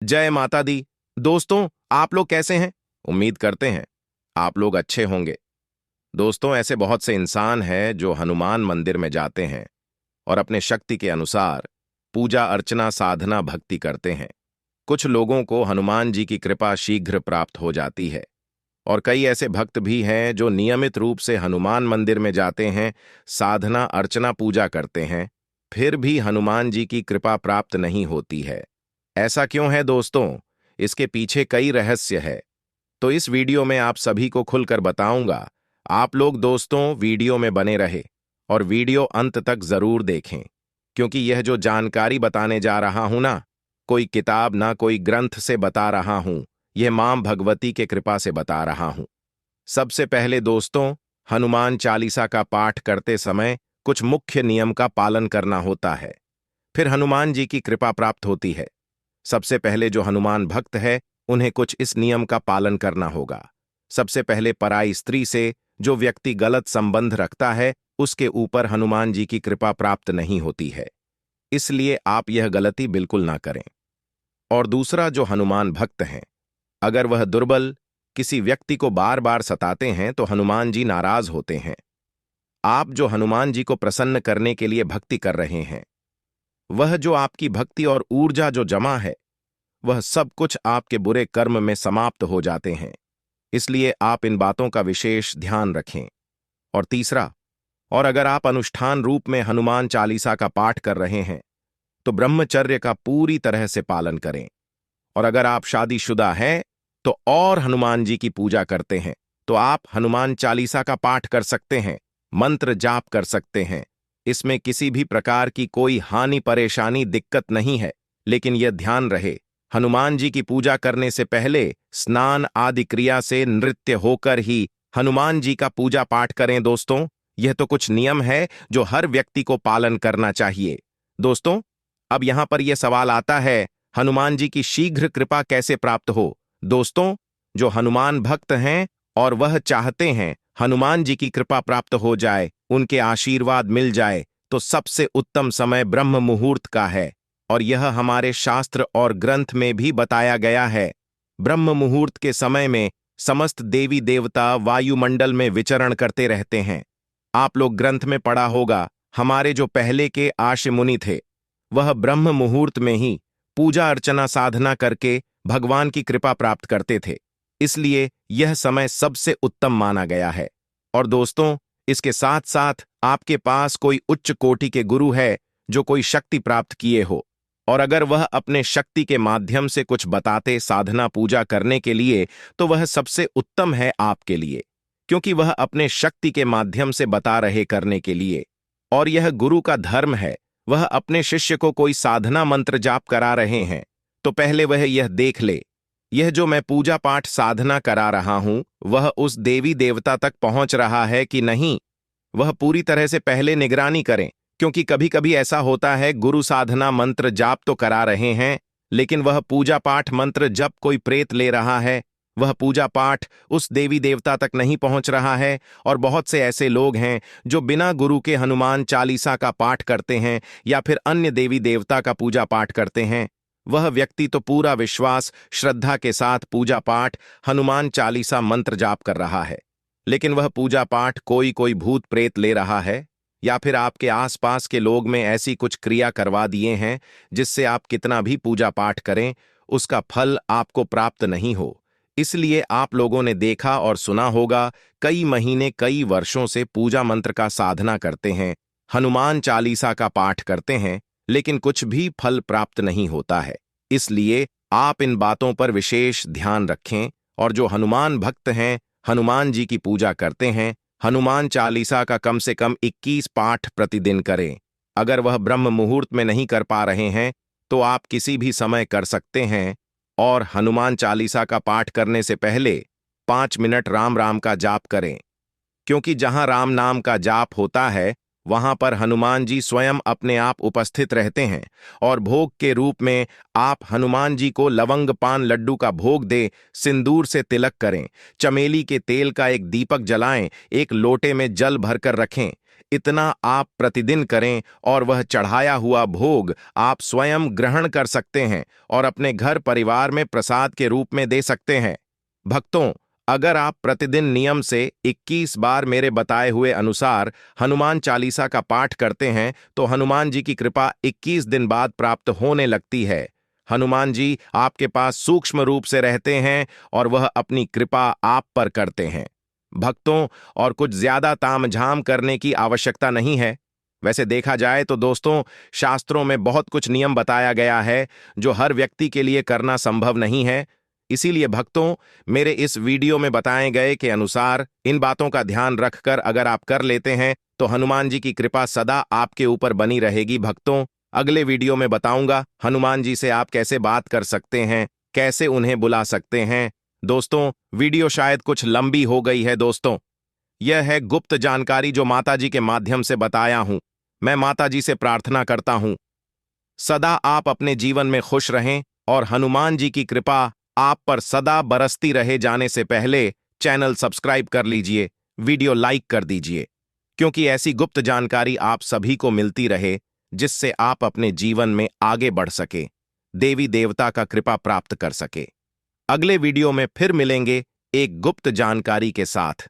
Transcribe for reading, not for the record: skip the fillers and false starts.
जय माता दी। दोस्तों, आप लोग कैसे हैं? उम्मीद करते हैं आप लोग अच्छे होंगे। दोस्तों, ऐसे बहुत से इंसान हैं जो हनुमान मंदिर में जाते हैं और अपने शक्ति के अनुसार पूजा अर्चना साधना भक्ति करते हैं। कुछ लोगों को हनुमान जी की कृपा शीघ्र प्राप्त हो जाती है और कई ऐसे भक्त भी हैं जो नियमित रूप से हनुमान मंदिर में जाते हैं, साधना अर्चना पूजा करते हैं, फिर भी हनुमान जी की कृपा प्राप्त नहीं होती है। ऐसा क्यों है दोस्तों? इसके पीछे कई रहस्य है। तो इस वीडियो में आप सभी को खुलकर बताऊंगा। आप लोग दोस्तों वीडियो में बने रहे और वीडियो अंत तक जरूर देखें, क्योंकि यह जो जानकारी बताने जा रहा हूं ना, कोई किताब ना कोई ग्रंथ से बता रहा हूं, यह मां भगवती के कृपा से बता रहा हूं। सबसे पहले दोस्तों, हनुमान चालीसा का पाठ करते समय कुछ मुख्य नियम का पालन करना होता है, फिर हनुमान जी की कृपा प्राप्त होती है। सबसे पहले जो हनुमान भक्त है उन्हें कुछ इस नियम का पालन करना होगा। सबसे पहले पराई स्त्री से जो व्यक्ति गलत संबंध रखता है उसके ऊपर हनुमान जी की कृपा प्राप्त नहीं होती है, इसलिए आप यह गलती बिल्कुल ना करें। और दूसरा, जो हनुमान भक्त हैं, अगर वह दुर्बल किसी व्यक्ति को बार बार सताते हैं तो हनुमान जी नाराज होते हैं। आप जो हनुमान जी को प्रसन्न करने के लिए भक्ति कर रहे हैं, वह जो आपकी भक्ति और ऊर्जा जो जमा है, वह सब कुछ आपके बुरे कर्म में समाप्त हो जाते हैं। इसलिए आप इन बातों का विशेष ध्यान रखें। और तीसरा, और अगर आप अनुष्ठान रूप में हनुमान चालीसा का पाठ कर रहे हैं तो ब्रह्मचर्य का पूरी तरह से पालन करें। और अगर आप शादीशुदा हैं तो और हनुमान जी की पूजा करते हैं तो आप हनुमान चालीसा का पाठ कर सकते हैं, मंत्र जाप कर सकते हैं। इसमें किसी भी प्रकार की कोई हानि परेशानी दिक्कत नहीं है। लेकिन यह ध्यान रहे, हनुमान जी की पूजा करने से पहले स्नान आदि क्रिया से नृत्य होकर ही हनुमान जी का पूजा पाठ करें। दोस्तों, यह तो कुछ नियम है जो हर व्यक्ति को पालन करना चाहिए। दोस्तों, अब यहां पर यह सवाल आता है, हनुमान जी की शीघ्र कृपा कैसे प्राप्त हो? दोस्तों, जो हनुमान भक्त हैं और वह चाहते हैं हनुमान जी की कृपा प्राप्त हो जाए, उनके आशीर्वाद मिल जाए, तो सबसे उत्तम समय ब्रह्म मुहूर्त का है। और यह हमारे शास्त्र और ग्रंथ में भी बताया गया है। ब्रह्म मुहूर्त के समय में समस्त देवी देवता वायुमंडल में विचरण करते रहते हैं। आप लोग ग्रंथ में पढ़ा होगा, हमारे जो पहले के आर्ष मुनि थे वह ब्रह्म मुहूर्त में ही पूजा अर्चना साधना करके भगवान की कृपा प्राप्त करते थे। इसलिए यह समय सबसे उत्तम माना गया है। और दोस्तों, इसके साथ साथ आपके पास कोई उच्च कोटि के गुरु है जो कोई शक्ति प्राप्त किए हो, और अगर वह अपने शक्ति के माध्यम से कुछ बताते साधना पूजा करने के लिए, तो वह सबसे उत्तम है आपके लिए, क्योंकि वह अपने शक्ति के माध्यम से बता रहे करने के लिए। और यह गुरु का धर्म है, वह अपने शिष्य को कोई साधना मंत्र जाप करा रहे हैं तो पहले वह यह देख ले, यह जो मैं पूजा पाठ साधना करा रहा हूं वह उस देवी देवता तक पहुंच रहा है कि नहीं। वह पूरी तरह से पहले निगरानी करें, क्योंकि कभी कभी ऐसा होता है गुरु साधना मंत्र जाप तो करा रहे हैं, लेकिन वह पूजा पाठ मंत्र जब कोई प्रेत ले रहा है, वह पूजा पाठ उस देवी देवता तक नहीं पहुंच रहा है। और बहुत से ऐसे लोग हैं जो बिना गुरु के हनुमान चालीसा का पाठ करते हैं या फिर अन्य देवी देवता का पूजा पाठ करते हैं। वह व्यक्ति तो पूरा विश्वास श्रद्धा के साथ पूजा पाठ हनुमान चालीसा मंत्र जाप कर रहा है, लेकिन वह पूजा पाठ कोई कोई भूत प्रेत ले रहा है, या फिर आपके आसपास के लोग में ऐसी कुछ क्रिया करवा दिए हैं जिससे आप कितना भी पूजा पाठ करें उसका फल आपको प्राप्त नहीं हो। इसलिए आप लोगों ने देखा और सुना होगा, कई महीने कई वर्षों से पूजा मंत्र का साधना करते हैं, हनुमान चालीसा का पाठ करते हैं, लेकिन कुछ भी फल प्राप्त नहीं होता है। इसलिए आप इन बातों पर विशेष ध्यान रखें। और जो हनुमान भक्त हैं, हनुमान जी की पूजा करते हैं, हनुमान चालीसा का कम से कम 21 पाठ प्रतिदिन करें। अगर वह ब्रह्म मुहूर्त में नहीं कर पा रहे हैं तो आप किसी भी समय कर सकते हैं। और हनुमान चालीसा का पाठ करने से पहले 5 मिनट राम राम का जाप करें, क्योंकि जहां राम नाम का जाप होता है वहां पर हनुमान जी स्वयं अपने आप उपस्थित रहते हैं। और भोग के रूप में आप हनुमान जी को लवंग पान लड्डू का भोग दे, सिंदूर से तिलक करें, चमेली के तेल का एक दीपक जलाएं, एक लोटे में जल भरकर रखें, इतना आप प्रतिदिन करें और वह चढ़ाया हुआ भोग आप स्वयं ग्रहण कर सकते हैं और अपने घर परिवार में प्रसाद के रूप में दे सकते हैं। भक्तों, अगर आप प्रतिदिन नियम से 21 बार मेरे बताए हुए अनुसार हनुमान चालीसा का पाठ करते हैं तो हनुमान जी की कृपा 21 दिन बाद प्राप्त होने लगती है। हनुमान जी आपके पास सूक्ष्म रूप से रहते हैं और वह अपनी कृपा आप पर करते हैं। भक्तों, और कुछ ज्यादा तामझाम करने की आवश्यकता नहीं है। वैसे देखा जाए तो दोस्तों, शास्त्रों में बहुत कुछ नियम बताया गया है जो हर व्यक्ति के लिए करना संभव नहीं है। इसीलिए भक्तों, मेरे इस वीडियो में बताए गए के अनुसार इन बातों का ध्यान रखकर अगर आप कर लेते हैं तो हनुमान जी की कृपा सदा आपके ऊपर बनी रहेगी। भक्तों, अगले वीडियो में बताऊंगा हनुमान जी से आप कैसे बात कर सकते हैं, कैसे उन्हें बुला सकते हैं। दोस्तों, वीडियो शायद कुछ लंबी हो गई है। दोस्तों, यह है गुप्त जानकारी जो माताजी के माध्यम से बताया हूं। मैं माताजी से प्रार्थना करता हूं सदा आप अपने जीवन में खुश रहें और हनुमान जी की कृपा आप पर सदा बरसती रहे। जाने से पहले चैनल सब्सक्राइब कर लीजिए, वीडियो लाइक कर दीजिए, क्योंकि ऐसी गुप्त जानकारी आप सभी को मिलती रहे जिससे आप अपने जीवन में आगे बढ़ सके, देवी देवता का कृपा प्राप्त कर सके। अगले वीडियो में फिर मिलेंगे एक गुप्त जानकारी के साथ।